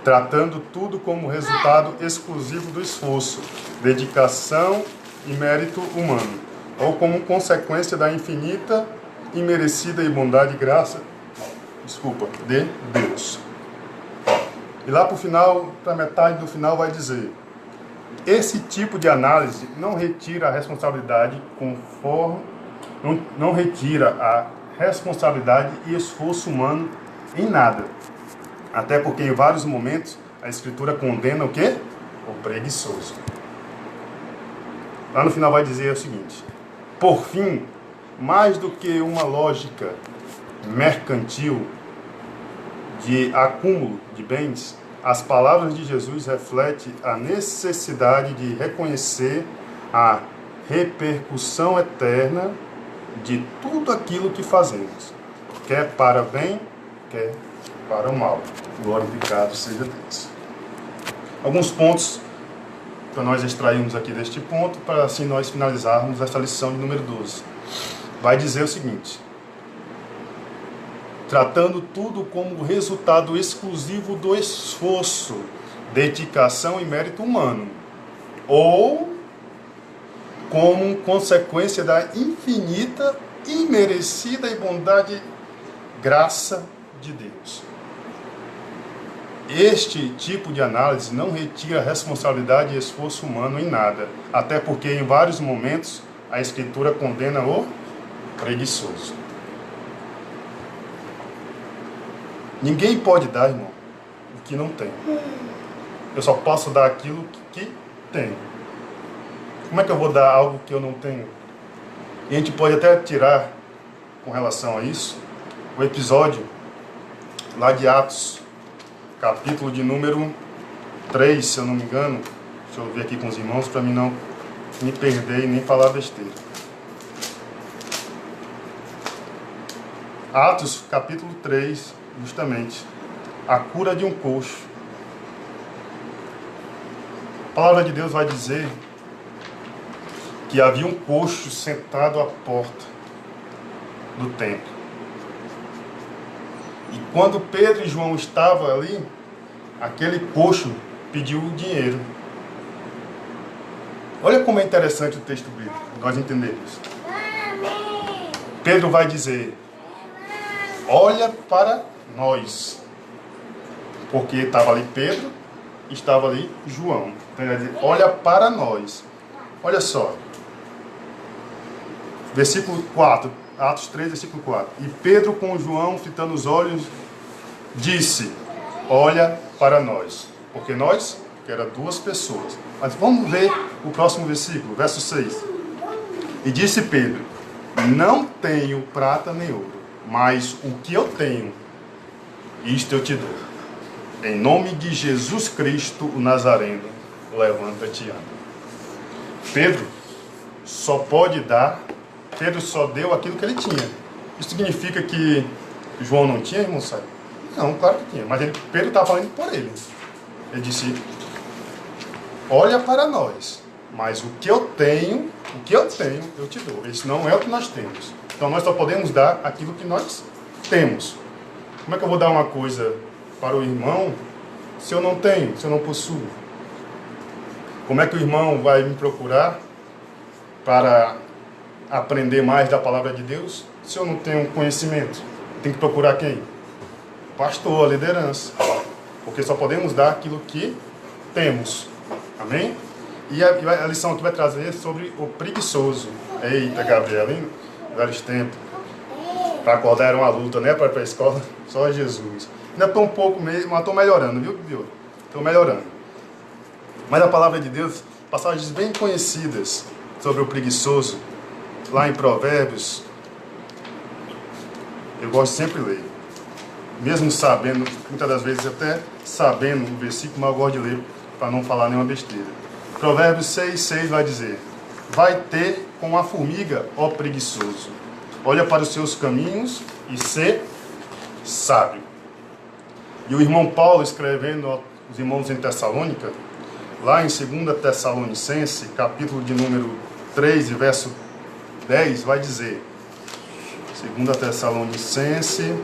tratando tudo como resultado exclusivo do esforço, dedicação e mérito humano, ou como consequência da infinita, imerecida e bondade e graça, de Deus. E lá para o final, para metade do final, vai dizer: esse tipo de análise não retira a responsabilidade não retira a responsabilidade e esforço humano em nada. Até porque em vários momentos a Escritura condena o quê? O preguiçoso. Lá no final vai dizer o seguinte: por fim, mais do que uma lógica mercantil de acúmulo de bens, as palavras de Jesus refletem a necessidade de reconhecer a repercussão eterna de tudo aquilo que fazemos, quer para bem, quer para o mal. Glorificado seja Deus. Alguns pontos para nós extrairmos aqui deste ponto, para assim nós finalizarmos esta lição de número 12. Vai dizer o seguinte: tratando tudo como resultado exclusivo do esforço, dedicação e mérito humano, ou como consequência da infinita, imerecida e bondade, graça de Deus. Este tipo de análise não retira responsabilidade e esforço humano em nada, até porque em vários momentos a Escritura condena o preguiçoso. Ninguém pode dar, irmão, o que não tem. Eu só posso dar aquilo que tenho. Como é que eu vou dar algo que eu não tenho? E a gente pode até tirar, com relação a isso, o episódio lá de Atos, capítulo de número 3, se eu não me engano. Deixa eu ver aqui com os irmãos, para mim não me perder e nem falar besteira. Atos, capítulo 3, justamente, a cura de um coxo. A palavra de Deus vai dizer que havia um coxo sentado à porta do templo. E quando Pedro e João estavam ali, aquele coxo pediu dinheiro. Olha como é interessante o texto bíblico, nós entendemos. Pedro vai dizer, olha para nós. Porque estava ali Pedro e estava ali João. Então ele vai dizer, olha para nós. Olha só. Versículo 4, Atos 3, versículo 4. E Pedro com João, fitando os olhos, disse, olha para nós. Porque nós, que era duas pessoas. Mas vamos ver o próximo versículo, verso 6. E disse Pedro, não tenho prata nem ouro, mas o que eu tenho, isto eu te dou. Em nome de Jesus Cristo, o Nazareno, levanta-te e anda. Pedro só pode dar, Pedro só deu aquilo que ele tinha. Isso significa que João não tinha, irmão? Sabe? Não, claro que tinha. Mas Pedro estava falando por ele. Ele disse, olha para nós, mas o que eu tenho, eu te dou. Isso não é o que nós temos. Então nós só podemos dar aquilo que nós temos. Como é que eu vou dar uma coisa para o irmão se eu não tenho, se eu não possuo? Como é que o irmão vai me procurar para aprender mais da palavra de Deus se eu não tenho conhecimento? Tem que procurar quem? Pastor, a liderança. Porque só podemos dar aquilo que temos. Amém? E a lição que vai trazer sobre o preguiçoso. Eita, Gabriel, hein? Vários tempos. Para acordar era uma luta, né? Para ir para a escola. Só Jesus. Ainda estou um pouco mesmo, mas estou melhorando, viu? Estou melhorando. Mas a palavra de Deus, passagens bem conhecidas sobre o preguiçoso, lá em Provérbios, eu gosto sempre de ler. Mesmo sabendo, muitas das vezes até sabendo o versículo, mas eu gosto de ler para não falar nenhuma besteira. Provérbios 6,6 vai dizer, vai ter com a formiga, ó preguiçoso, olha para os seus caminhos e ser sábio. E o irmão Paulo, escrevendo aos irmãos em Tessalônica, lá em 2 Tessalonicense, capítulo de número 3 e verso 10, vai dizer, 2 Tessalonicense,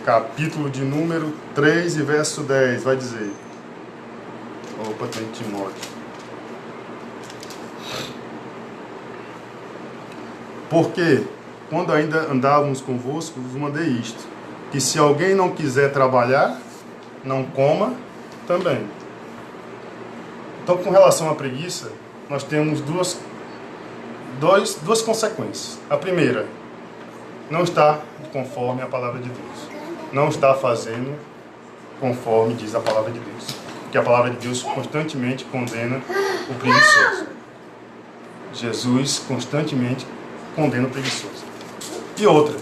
capítulo de número 3 e verso 10, vai dizer, opa, tem Timóteo. Porque, quando ainda andávamos convosco, vos mandei isto, que se alguém não quiser trabalhar, não coma também. Então, com relação à preguiça, nós temos duas consequências. A primeira, não está conforme a palavra de Deus. Não está fazendo conforme diz a palavra de Deus. Porque a palavra de Deus constantemente condena o preguiçoso. Jesus constantemente condena o preguiçoso. E outra,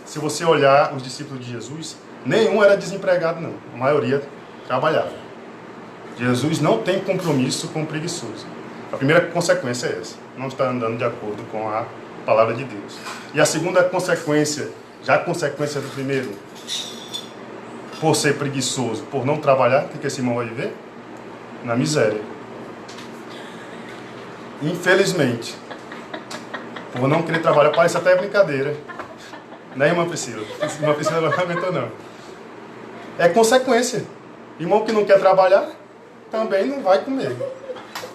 se você olhar os discípulos de Jesus, nenhum era desempregado não. A maioria trabalhava. Jesus não tem compromisso com o preguiçoso. A primeira consequência é essa. Não está andando de acordo com a palavra de Deus. E a segunda consequência, já a consequência do primeiro, por ser preguiçoso, por não trabalhar, o que esse irmão vai viver? Na miséria. Infelizmente, por não querer trabalhar, parece até brincadeira. Né, irmã Priscila? Irmã Priscila não aguentou, não. É consequência. Irmão que não quer trabalhar, também não vai comer.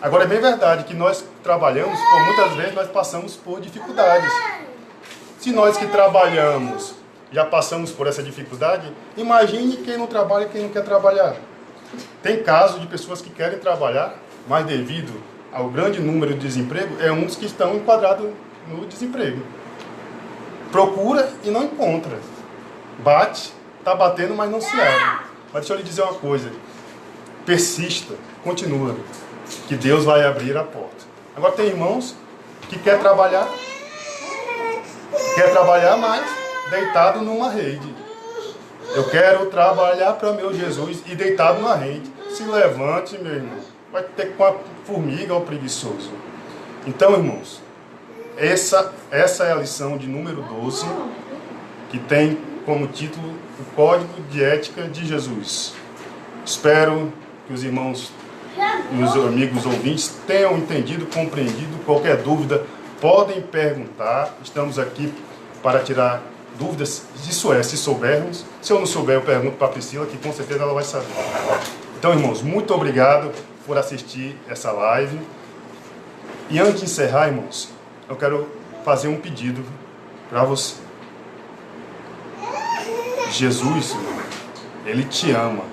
Agora, é bem verdade que nós trabalhamos, por muitas vezes nós passamos por dificuldades. Se nós que trabalhamos já passamos por essa dificuldade, imagine quem não trabalha e quem não quer trabalhar. Tem casos de pessoas que querem trabalhar, mas devido ao grande número de desemprego, é uns que estão enquadrados no desemprego. Procura e não encontra. Bate, está batendo, mas não se abre. Mas deixa eu lhe dizer uma coisa. Persista, continua, que Deus vai abrir a porta. Agora tem irmãos que quer trabalhar, mas deitado numa rede. Eu quero trabalhar para meu Jesus e deitado numa rede. Se levante, meu irmão. Vai ter com a formiga ou preguiçoso. Então, irmãos, essa é a lição de número 12, que tem como título o Código de Ética de Jesus. Espero que os irmãos e os amigos ouvintes tenham entendido, compreendido. Qualquer dúvida, podem perguntar. Estamos aqui para tirar dúvidas, isso se soubermos. Se eu não souber, eu pergunto para a Priscila, que com certeza ela vai saber. Então, irmãos, muito obrigado por assistir essa live. E antes de encerrar, irmãos, eu quero fazer um pedido para você. Jesus, Ele te ama.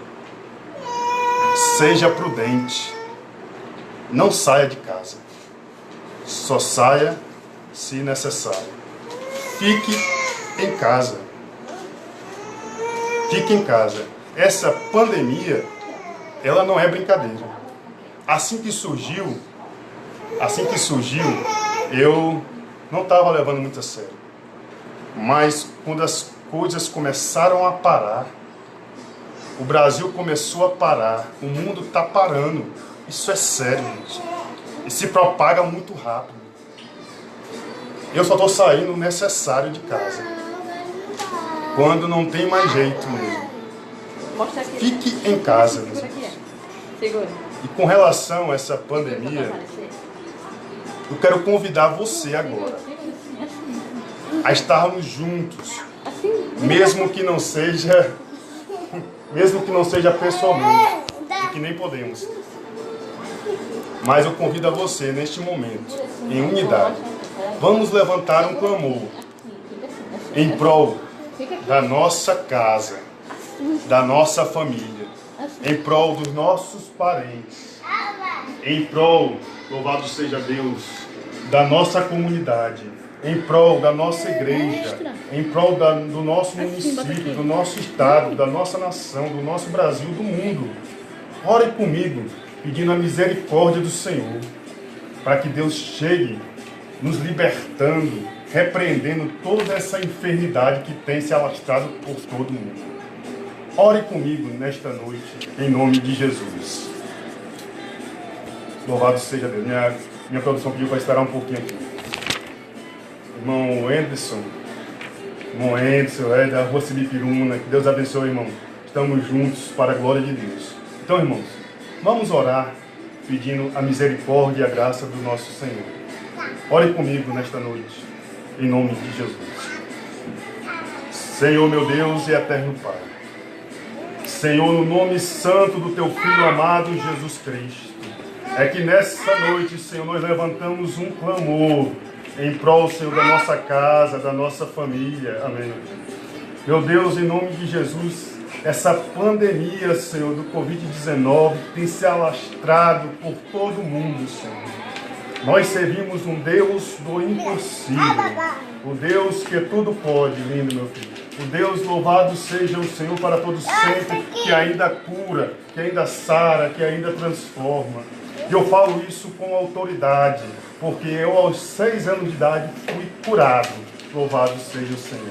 Seja prudente. Não saia de casa. Só saia se necessário. Fique em casa. Fique em casa. Essa pandemia, ela não é brincadeira. Assim que surgiu, eu não estava levando muito a sério. Mas quando as coisas começaram a parar, o Brasil começou a parar, o mundo está parando. Isso é sério, gente. E se propaga muito rápido. Eu só estou saindo o necessário de casa. Quando não tem mais jeito mesmo. Fique em casa. Segura. E com relação a essa pandemia, eu quero convidar você agora a estarmos juntos, mesmo que não seja pessoalmente, que nem podemos. Mas eu convido a você neste momento, em unidade, vamos levantar um clamor em prol da nossa casa, da nossa família, em prol dos nossos parentes, em prol, louvado seja Deus, da nossa comunidade, em prol da nossa igreja, em prol do nosso município, do nosso estado, da nossa nação, do nosso Brasil, do mundo. Ore comigo, pedindo a misericórdia do Senhor, para que Deus chegue nos libertando, repreendendo toda essa enfermidade que tem se alastrado por todo mundo. Ore comigo nesta noite, em nome de Jesus. Louvado seja Deus. Minha produção pediu para esperar um pouquinho aqui. Irmão Anderson, da Rua Sibipiruna, que Deus abençoe, irmão. Estamos juntos para a glória de Deus. Então, irmãos, vamos orar pedindo a misericórdia e a graça do nosso Senhor. Ore comigo nesta noite, em nome de Jesus. Senhor, meu Deus e eterno Pai. Senhor, no nome santo do Teu Filho amado Jesus Cristo, é que nessa noite, Senhor, nós levantamos um clamor em prol, Senhor, da nossa casa, da nossa família. Amém. Meu Deus, em nome de Jesus, essa pandemia, Senhor, do Covid-19 tem se alastrado por todo o mundo, Senhor. Nós servimos um Deus do impossível, o Deus que tudo pode, lindo meu filho. O Deus louvado seja o Senhor para todos sempre, que ainda cura, que ainda sara, que ainda transforma. E eu falo isso com autoridade, porque eu aos 6 anos de idade fui curado, louvado seja o Senhor.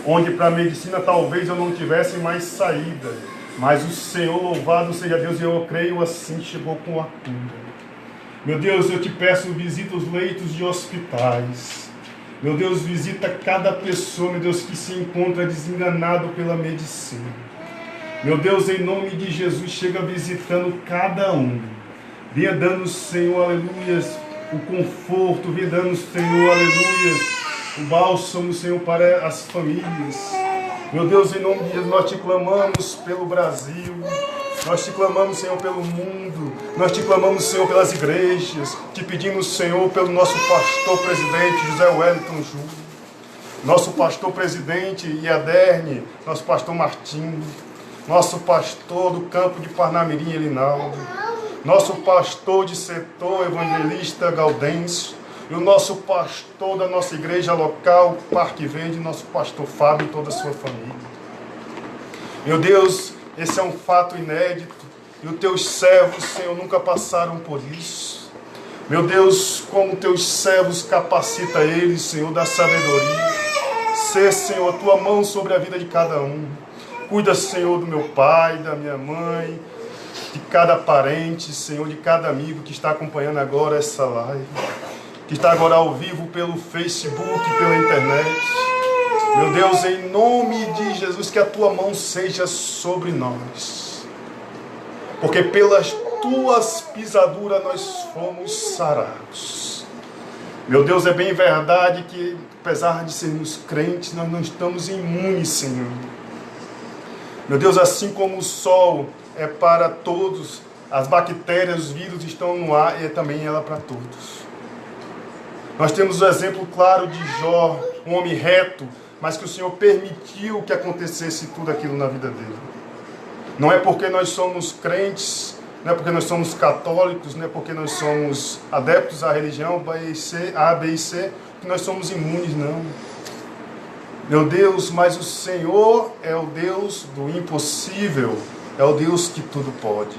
Onde para a medicina talvez eu não tivesse mais saída, mas o Senhor, louvado seja Deus, e eu creio assim, chegou com a cura. Meu Deus, eu te peço, visita os leitos de hospitais. Meu Deus, visita cada pessoa, meu Deus, que se encontra desenganado pela medicina. Meu Deus, em nome de Jesus, chega visitando cada um. Venha dando, Senhor, aleluias, o conforto. Venha dando, Senhor, aleluias, o bálsamo, Senhor, para as famílias. Meu Deus, em nome de Jesus, nós te clamamos pelo Brasil. Nós te clamamos, Senhor, pelo mundo. Nós te clamamos, Senhor, pelas igrejas. Te pedimos, Senhor, pelo nosso pastor presidente, José Wellington Júnior. Nosso pastor presidente, Iaderne. Nosso pastor Martim. Nosso pastor do campo de Parnamirim, Elinaldo. Nosso pastor de setor, evangelista Gaudêncio. E o nosso pastor da nossa igreja local, Parque Verde, nosso pastor Fábio e toda a sua família. Meu Deus, esse é um fato inédito, e os teus servos, Senhor, nunca passaram por isso. Meu Deus, como teus servos, capacita eles, Senhor, da sabedoria. Sê, Senhor, a tua mão sobre a vida de cada um. Cuida, Senhor, do meu pai, da minha mãe, de cada parente, Senhor, de cada amigo que está acompanhando agora essa live, que está agora ao vivo pelo Facebook, pela internet. Meu Deus, em nome de Jesus, que a tua mão seja sobre nós. Porque pelas tuas pisaduras nós fomos sarados. Meu Deus, é bem verdade que, apesar de sermos crentes, nós não estamos imunes, Senhor. Meu Deus, assim como o sol é para todos, as bactérias, os vírus estão no ar e é também ela para todos. Nós temos o exemplo claro de Jó, um homem reto, mas que o Senhor permitiu que acontecesse tudo aquilo na vida dele. Não é porque nós somos crentes, não é porque nós somos católicos, não é porque nós somos adeptos à religião A, B e C, que nós somos imunes, não. Meu Deus, mas o Senhor é o Deus do impossível, é o Deus que tudo pode.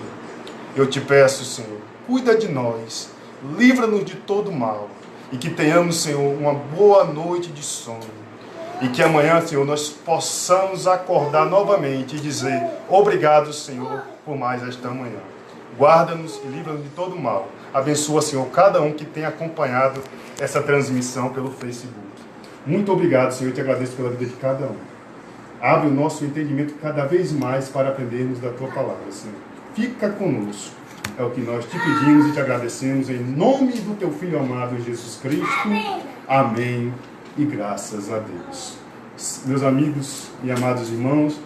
Eu te peço, Senhor, cuida de nós, livra-nos de todo mal, e que tenhamos, Senhor, uma boa noite de sono. E que amanhã, Senhor, nós possamos acordar novamente e dizer: obrigado, Senhor, por mais esta manhã. Guarda-nos e livra-nos de todo mal. Abençoa, Senhor, cada um que tem acompanhado essa transmissão pelo Facebook. Muito obrigado, Senhor, eu te agradeço pela vida de cada um. Abre o nosso entendimento cada vez mais para aprendermos da Tua palavra, Senhor. Fica conosco. É o que nós te pedimos e te agradecemos em nome do Teu Filho amado, Jesus Cristo. Amém. E graças a Deus. Meus amigos e amados irmãos,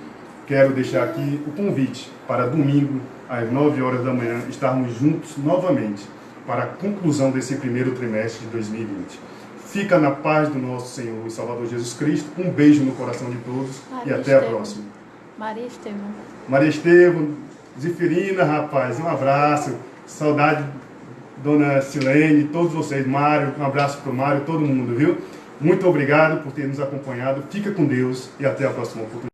quero deixar aqui o convite para domingo, às 9 horas da manhã, estarmos juntos novamente para a conclusão desse primeiro trimestre de 2020. Fica na paz do nosso Senhor e Salvador Jesus Cristo. Um beijo no coração de todos e até a próxima. Maria Estevam. Maria Estevam, Zifirina, rapaz, um abraço. Saudade, Dona Silene, todos vocês. Mário, um abraço para o Mário, todo mundo, viu? Muito obrigado por ter nos acompanhado. Fica com Deus e até a próxima oportunidade.